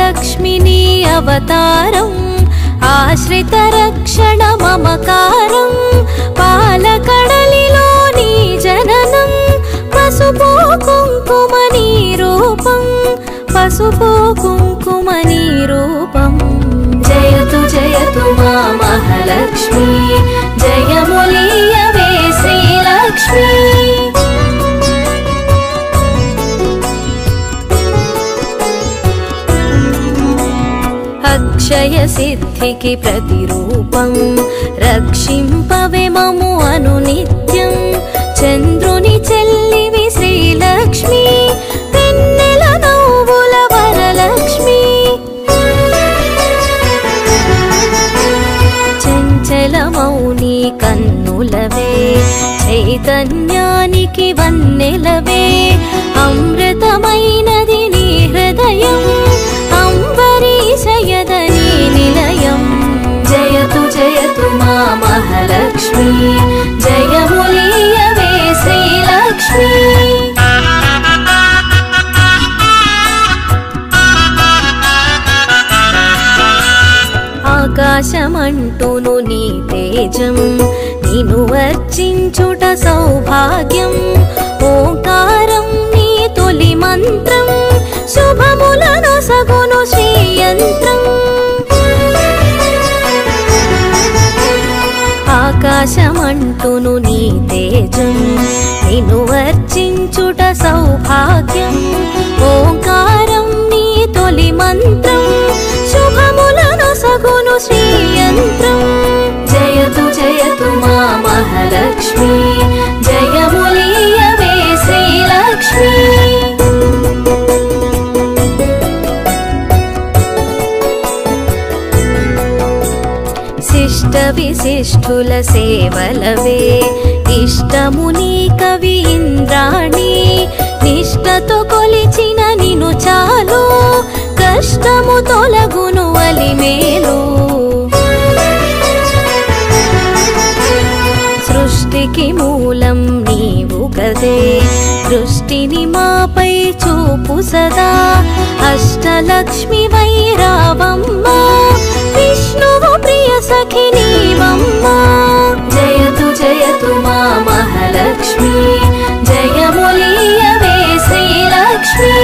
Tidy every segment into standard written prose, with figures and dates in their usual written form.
మహాలక్ష్మిని అవతారం ఆశ్రిత రక్షణ మమకారం పాలకడలిలో నీ జననం పసుపు కుంకుమ నీ రూపం పసుపు కుంకుమ నీ రూపం జయతు జయతు మా మహాలక్ష్మి జయములీయవే శ్రీలక్ష్మి అక్షయ సిద్ధికి ప్రతిరూపం రక్షింపవే మము అనునిత్యం చంద్రుని చెల్లివి శ్రీలక్ష్మి వెన్నెల నవ్వుల వరలక్ష్మి చంచలమౌని కన్నులవే చైతన్యానికి వన్నెలవే అమృతమైనది నీ హృదయం అంబరీషయదని నిలయం జయతు జయతు మా మహాలక్ష్మి జయములీయవే శ్రీలక్ష్మి ఆకాశమంటూను నీ తేజం నిన్ను వర్చించుట సౌభాగ్యం ఓంకారం నీ తొలి మంత్రం శుభములను సగును శ్రీయంత్రం ఆకాశమంటూను నీ తేజం నిన్ను వర్చించుట సౌభాగ్యం ఓంకారం నీ తొలి మంత్రం శుభములను సగును శ్రీయంత్రం జయతు జయతు మా మహాలక్ష్మి జయములీయవే శ్రీలక్ష్మి శిష్ట విశిష్ఠుల సేవలవే ఇష్టముని కవి ఇంద్రాణి నిష్టతో కొలిచిన నిను చాలు కష్టము తొలగును అలిమేలు సృష్టికి మూలం నీవు కదే దృష్టిని మాపై చూపు సదా అష్టలక్ష్మి వైరావమ్మ విష్ణువు ప్రియ సఖి నీవమ్మ జయతు జయతు మా మహాలక్ష్మి జయములీయవే శ్రీలక్ష్మి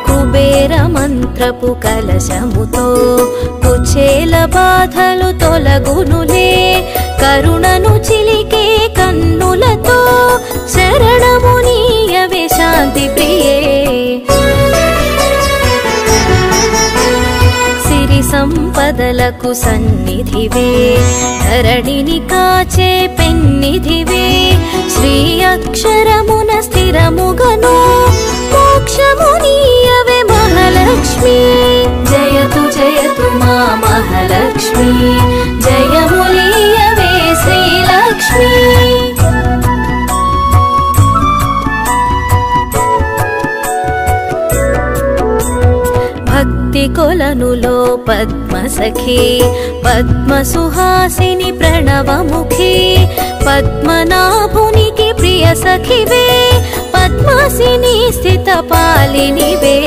కుబేర మంత్రపు కలశముతో కుచేల బాధలు తొలగునులే కరుణను చిలికే కన్నులతో శరణమునీయవే శాంతి ప్రియే సిరి సంపదలకు సన్నిధివే ధరణిని కాచే పెన్నిధివే శ్రీ అక్షరమున స్థిరముగను మోక్షమునీయవే మహాలక్ష్మి జయతు జయతు మా మహాలక్ష్మి జయములీయవే శ్రీలక్ష్మి భక్తి కొలనులో పద్మసఖి పద్మసుహాసిని ప్రణవముఖి పద్మనాభునికి ప్రియ సఖివే పద్మాసిని స్థిత పాలినివే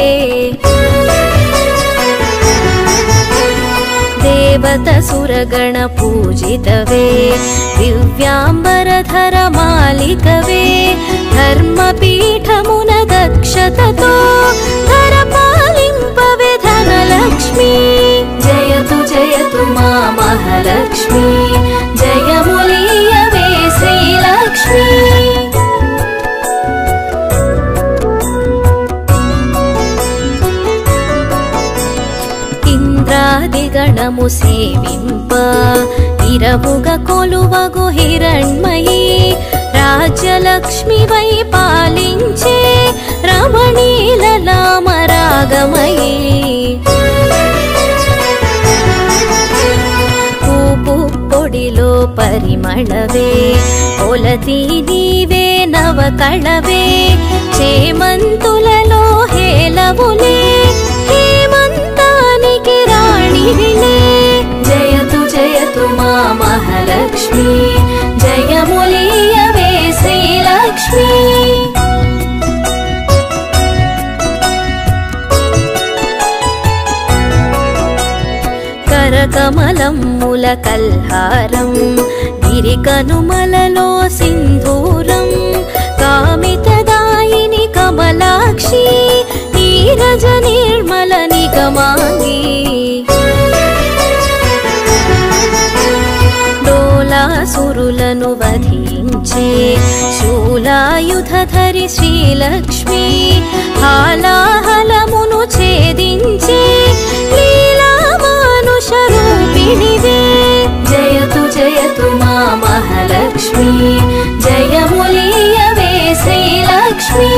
దేవత సురగణ పూజితవే దివ్యాంబరధర మాలికవే ధర్మపీఠమున దక్షతతో ధర పాలింపవే ధనలక్ష్మి జయతు జయతు మా మహాలక్ష్మి జయములీయవే శ్రీలక్ష్మి ఇంద్రాదిగణము సేవింప ఇరవుగా కొలువగు హిరణ్మయీ రాజ్యలక్ష్మి వై పాలించే రమణీలలామరాగమయీ పూపు పొడిలో పరిమళవే పొలతి నీవే నవకళవే చేమంతులలో హేలవులే హేమంతానికి రాణివిలే జయతు జయతు మా మహాలక్ష్మి జయములీయవే శ్రీ కల్హారం గిరికనుమలలో సింధూరం కామితదాయిని కమలాక్షి నీరజ నిర్మల నిగమాంగి డోలాసురులను వధించే శూలాయుధధరి శ్రీలక్ష్మి హాలాహలమును ఛేదించే లీలా మానుష రూపిణివే జయతు జయతు మా మహాలక్ష్మి జయములీయవే శ్రీలక్ష్మి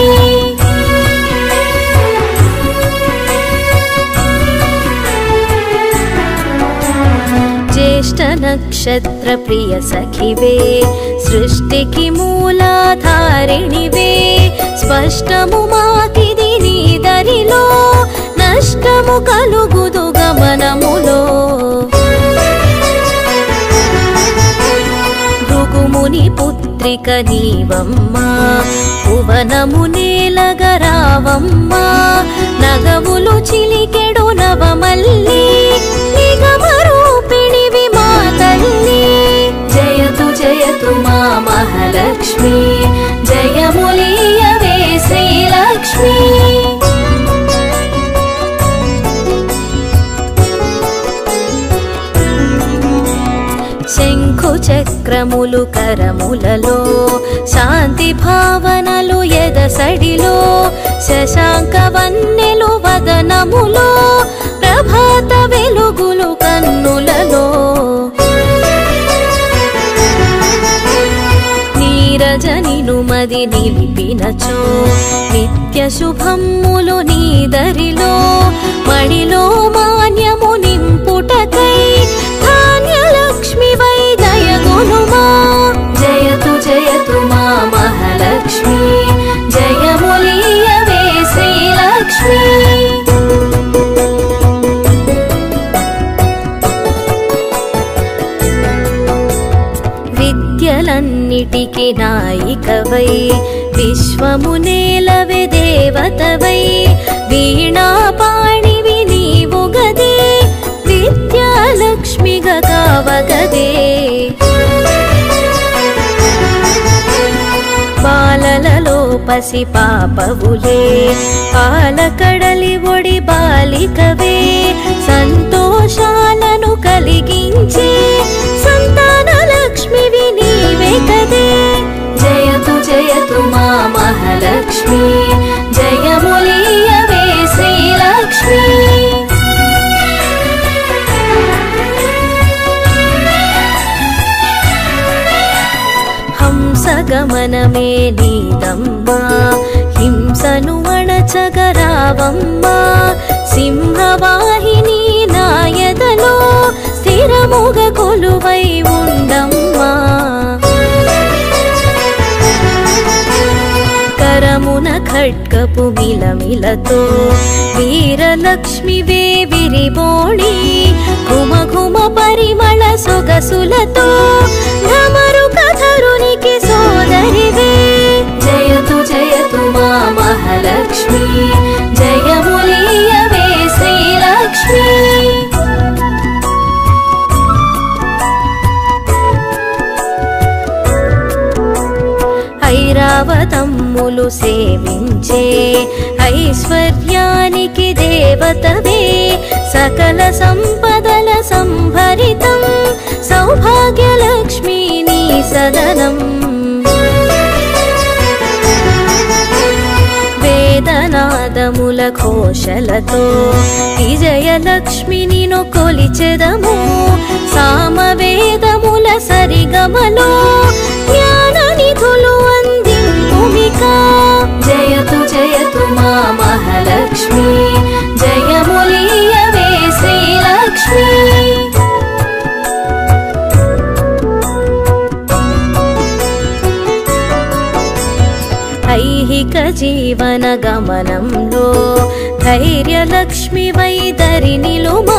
జ్యేష్ఠ నక్షత్ర ప్రియ సఖివే సృష్టికి మూలాధారిణివే స్పష్టము మాకిది నీ దరిలో నష్టము కలుగుదు గమనములో భృగుముని పుత్రిక నీవమ్మా భువనము నేలగరావమ్మా నగవులు చిలికెడు నవమల్లి నిగమరూపిణివి మా తల్లి జయతు జయతు మా మహాలక్ష్మి జయములీయవే శ్రీలక్ష్మి శంఖు చక్రములు కరములలో శాంతి భావనలు ఎదసడిలో శశాంక వన్నెలు వదనములో ప్రభాత వెలుగులు కన్నులలో నీరజనిను మది నిలిపినచో నిత్య శుభమ్ములు నీదరిలో మడిలో మాన్యము నింపుటకై ధాన్యలక్ష్మి వై దయగునుమా జయతు జయతు మా మహాలక్ష్మి జయములీయవే శ్రీలక్ష్మి విద్యలన్నిటికి నాయికవై విశ్వము నేలవే దేవతవై వీణాపాణివి నీవు గదే విద్యాలక్ష్మిగా కావగదే బాలలలో పసి పాపవులే పాలకడలి ఒడి బాలికవే సంతోషాలను కలిగించే సంతాన లక్ష్మివి నీవే కదే జయతు జయతు మా మహాలక్ష్మి జయములీయవే శ్రీలక్ష్మి హంసగమనమే నీదమ్మా హింసను అణచగరావమ్మా సింహవాహిని నాయదలో స్థిరముగ కొలువై ఉండమ్మా కరమున ఖడ్గపు మిలమిలతో వీరలక్ష్మివే విరిబోణి ఘుమ ఘుమ పరిమళ సొగసులతో ఢమరు కథరునికి సోదరివే జయతు జయతు మా మహాలక్ష్మి జయములీయవే శ్రీలక్ష్మి ఐరావతమ్ములు సేవించే ఐశ్వర్యానికి దేవతవే సకల సంపదల సంభరితం సౌభాగ్యలక్ష్మి నీ సదనం వేదనాదముల ఘోషలతో విజయలక్ష్మిని కొలిచెదము సామవేదముల సరిగమలో జ్ఞాన నిధులు అందింపుమికా జయతు జయతు మా మహాలక్ష్మి జయములీయవే శ్రీలక్ష్మి ఐహిక జీవన గమనంలో ధైర్యలక్ష్మి వై దరి నిలుమా